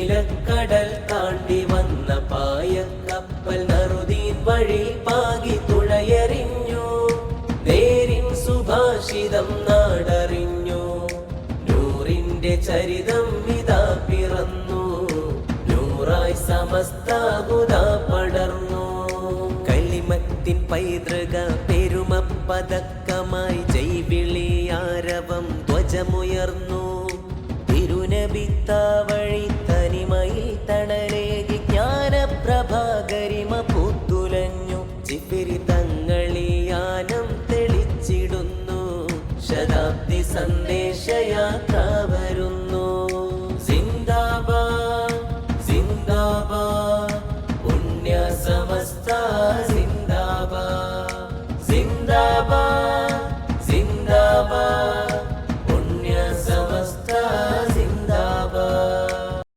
നീലക്കടൽ താണ്ടി വന്ന പായക്കപ്പൽ നറുദീൻ വഴി പാകി തുഴയെറിഞ്ഞു. നേരിൻ സുഭാഷിതം നാടറിഞ്ഞു. നൂറിന്റെ ചരിതം ഇതാ പിറന്നു. നൂറായി സമസ്ത ഹുദ പടർന്നു. കലിമത്തിൻ പൈതൃ